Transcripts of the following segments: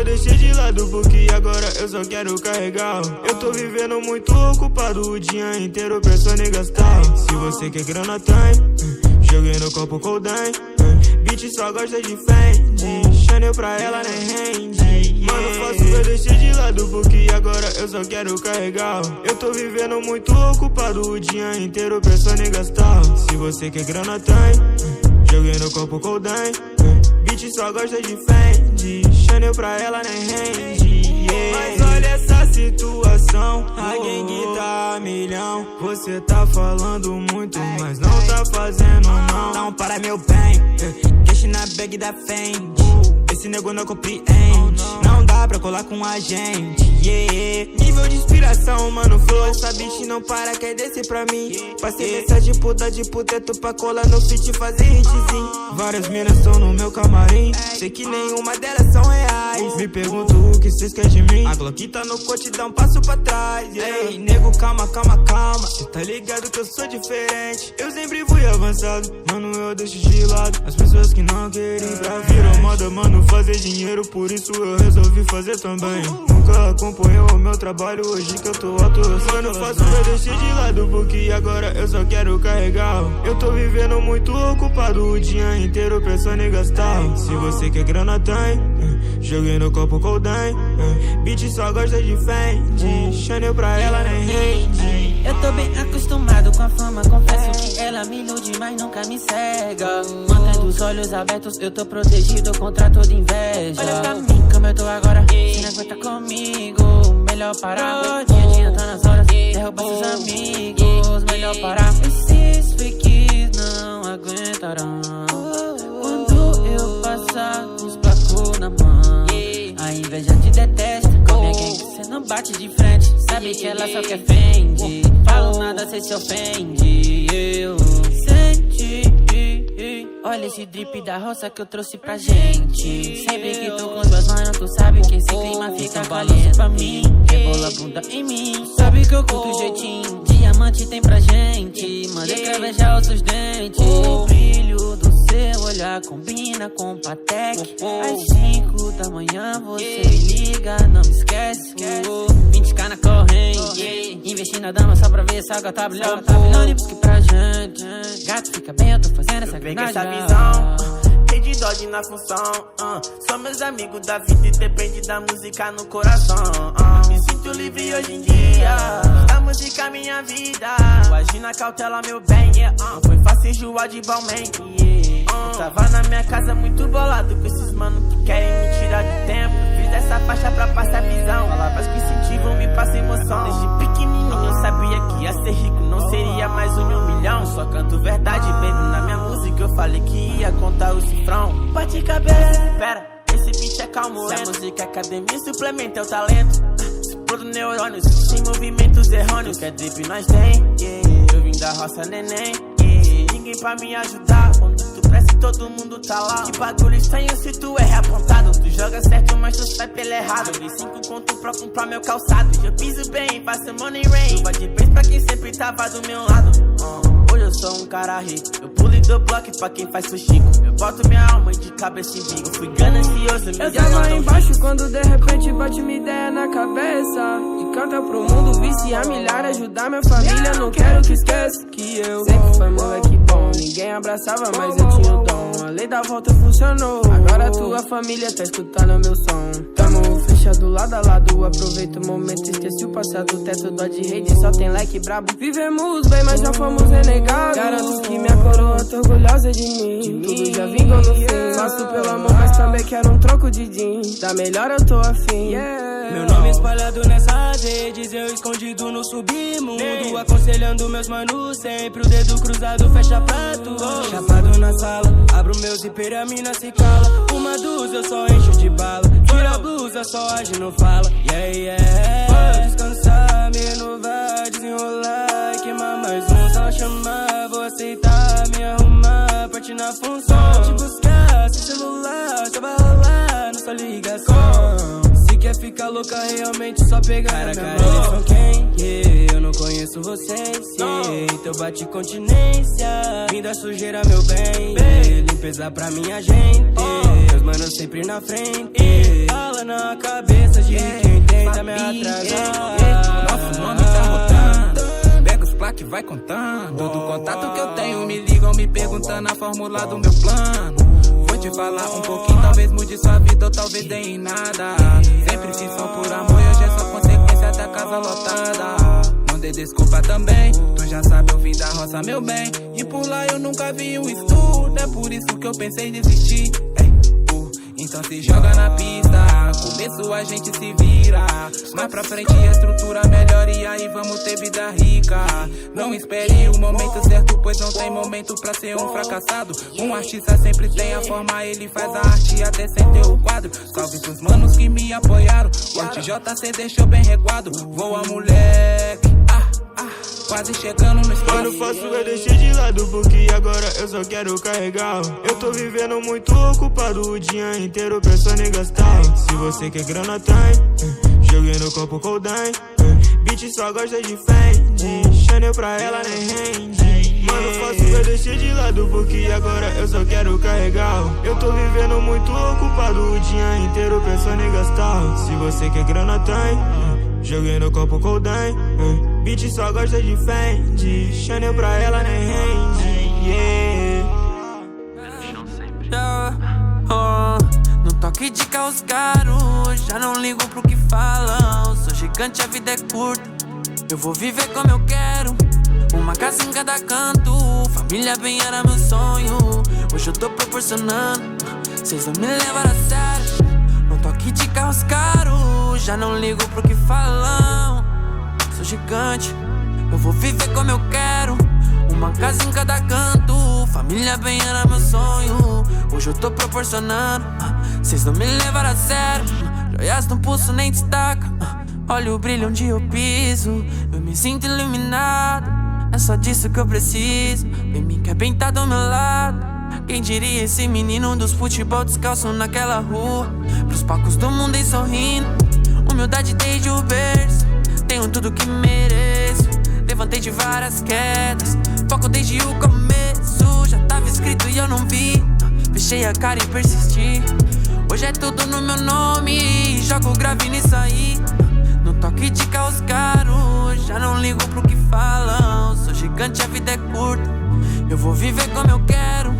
eu deixei de lado porque agora eu só quero carregar. Eu tô vivendo muito ocupado o dia inteiro pensando em gastar. Se você quer grana, tem. Joguei no copo coldem. Bitch só gosta de Fendi. Chanel pra ela nem rende. Mano, faço eu deixei de lado porque agora eu só quero carregar. Eu tô vivendo muito ocupado o dia inteiro pensando em gastar. Se você quer grana, tem. Joguei no copo coldem. Bitch só gosta de Fendi. Chanel pra ela nem rende. Mas olha essa situação, a gangue tá a milhão. Você tá falando muito, mas não tá fazendo não. Não para meu bem, cash na bag da Fendi. Esse nego não compreende, não dá pra colar com a gente. Nível de inspiração, mano, flow. Essa bitch não para, quer descer pra mim. Passei mensagem de puteto pra colar no feat e fazer hitzinho. Várias minas estão no meu camarim, sei que nenhuma delas são reais. Me pergunto o que cês querem de mim. A Glock tá no cote, dá um passo pra trás. Ei, nego, calma, calma, calma. Cê tá ligado que eu sou diferente. Eu sempre fui avançado, mano, eu deixo de lado as pessoas que não querem pra virou moda, mano, fazer dinheiro. Por isso eu resolvi fazer também. Nunca acompanhou o meu trabalho, hoje que eu tô alto. Mano, faço eu deixei de lado porque agora eu só quero carregar. Eu tô vivendo muito ocupado o dia inteiro pensando em gastar. Se você quer grana, tem. Joguei no copo coldem. Bitch só gosta de Fendi. Chanel pra ela nem rende. Eu tô bem acostumado com a fama, confesso que ela me ilude, mas nunca me cega. Mantendo os olhos abertos, eu tô protegido contra toda inveja. Olha pra mim como eu tô agora, se não aguenta comigo, melhor parar. Não adianta nas horas, derrubar seus amigos, melhor parar. Esses fakes não aguentarão quando eu passar com os placos na mão. A inveja te detesta, com minha gangue cê não bate de frente. Sabe que ela só quer Fendi, falo nada, cê se ofende. Eu sente, olha esse drip da roça que eu trouxe pra gente. Sempre que tô com os meus manos, tu sabe que esse clima fica caliente pra mim. Rebola a bunda em mim, sabe que eu curto o jeitinho. Diamante tem pra gente, manda escravejar os seus dentes. O brilho do seu olhar combina com Patek. Às 5 da manhã você liga, não me esquece. 20k na corrente, investi na dama só pra ver essa gata brilhando. Não nem busque pra gente, gato fica bem, eu tô fazendo essa pega essa visão, rei de Dodge na função. São meus amigos da vida e depende da música no coração. Me sinto livre hoje em dia, a música é minha vida. Agi na cautela, meu bem, não foi fácil enjoar de Balmain. Eu tava na minha casa muito bolado com esses mano que querem me tirar de tempo. Fiz essa faixa pra passar visão, palavras que incentivam, me passam emoção. Desde pequenininho eu sabia que ia ser rico, não seria mais um milhão. Só canto verdade, baby, na minha música eu falei que ia contar o cifrão. Bate cabeça, pera, esse beat é calmo. Se a música é academia, suplementa é o talento. Explodo neurônios, sem movimentos errôneos. Quer drip nós tem, eu vim da roça, neném. Ninguém pra me ajudar, quando tu cresce todo mundo tá lá. Que bagulho estranho se tu é reapontado. Tu joga certo, mas tu sai pelo errado. Joguei 5 conto pra comprar meu calçado. Eu piso bem, faço money rain. Luva de peixe pra quem sempre tava do meu lado. Hoje eu sou um cara rico, eu pulo do bloco pra quem faz fuxico. Eu boto minha alma de cabeça em bico. Fui ganancioso, meu eu tava embaixo quando de repente bate uma ideia na cabeça. De cantar pro mundo, viciar milhar, ajudar minha família. Não quero que esqueça que eu sempre fui moleque bom. Ninguém abraçava, mas eu tinha o dom. A lei da volta funcionou, agora tua família tá escutando meu som. Tamo fechado lado a lado, aproveita o momento, esqueci o passado. Teto dó de rede, só tem like brabo. Vivemos bem, mas já fomos renegados. Garanto que minha coroa tá orgulhosa de mim. Tudo já vingou no fim. Faço pelo amor, mas também quero um troco de din. Da melhor eu tô afim. Meu nome espalhado nessas redes, eu escondido no submundo. Aconselhando meus manos, sempre o dedo cruzado fecha prato. Chapado na sala, abro meu zíper e a mina se cala. Uma dúzia eu só encho de bala. Tira a blusa, só age, não fala. Vou descansar, me renovar, desenrolar. Queimar mais um, só chamar. Vou aceitar, me arrumar, partir na função. Te buscar, sem celular, só vai rolar, não só ligação. Se quer ficar louca, realmente só pegar cara, eles são quem? Eu não conheço vocês, então bate continência. Vim da sujeira, meu bem, limpeza pra minha gente. meus manos sempre na frente. Bala na cabeça de quem tenta me atrasar. Nosso nome tá rodando, pega os plaques e vai contando. Todo contato que eu tenho me ligam me perguntando a fórmula do meu plano. Vou te falar um pouquinho, talvez mude sua vida ou talvez dê em nada. Sempre fiz só por amor e hoje é só consequência da casa lotada. Não dê desculpa também, tu já sabe eu vim da roça, meu bem. E por lá eu nunca vi um estudo, é por isso que eu pensei em desistir. Então se joga na pista, começo a gente se vira. Mais pra frente a estrutura melhora e aí vamos ter vida rica. Não espere o momento certo, pois não tem momento pra ser um fracassado. Um artista sempre tem a forma, ele faz a arte até sem ter o quadro. Salve pros manos que me apoiaram, o JC deixou bem recuado. Voa moleque, quase chegando no espaço. Mano, faço eu deixei de lado porque agora eu só quero carregar. Eu tô vivendo muito ocupado o dia inteiro pensando em gastar. Se você quer grana, tem, joguei no copo Coldine. Bitch só gosta de Fendi, Chanel pra ela nem rende. Mano, faço eu deixei de lado porque agora eu só quero carregar. Eu tô vivendo muito ocupado o dia inteiro pensando em gastar. Se você quer grana, tem, joguei no copo Coldine. Bitch só gosta de Fendi, Chanel pra ela nem rende, No toque de carros caros, já não ligo pro que falam. Sou gigante, a vida é curta, eu vou viver como eu quero. Uma casa em cada canto, família bem era meu sonho. Hoje eu tô proporcionando, cês não me levaram a sério. No toque de carros caros, já não ligo pro que falam. Sou gigante, eu vou viver como eu quero. Uma casa em cada canto, família bem era meu sonho. Hoje eu tô proporcionando, cês não me levaram a sério. Joias no pulso nem destaca, olha o brilho onde eu piso. Eu me sinto iluminado, é só disso que eu preciso. Vem me quer bem tá do meu lado. Quem diria esse menino dos futebol descalço naquela rua. Pros palcos do mundo e sorrindo, humildade desde o berço. Tenho tudo que mereço, levantei de várias quedas. Foco desde o começo, já tava escrito e eu não vi. Fechei a cara e persisti. Hoje é tudo no meu nome, jogo grave nisso aí. No toque de carros caros, já não ligo pro que falam. Sou gigante, a vida é curta, eu vou viver como eu quero.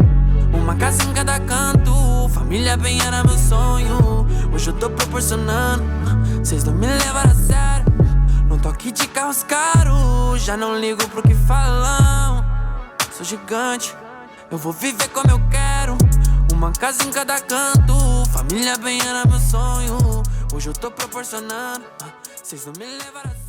Uma casa em cada canto, família bem era meu sonho. Hoje eu tô proporcionando, cês não me levaram a sério. No toque de carros caros, já não ligo pro que falam. Sou gigante, eu vou viver como eu quero. Uma casa em cada canto, família bem era meu sonho. Hoje eu tô proporcionando, cês não me levaram a sério.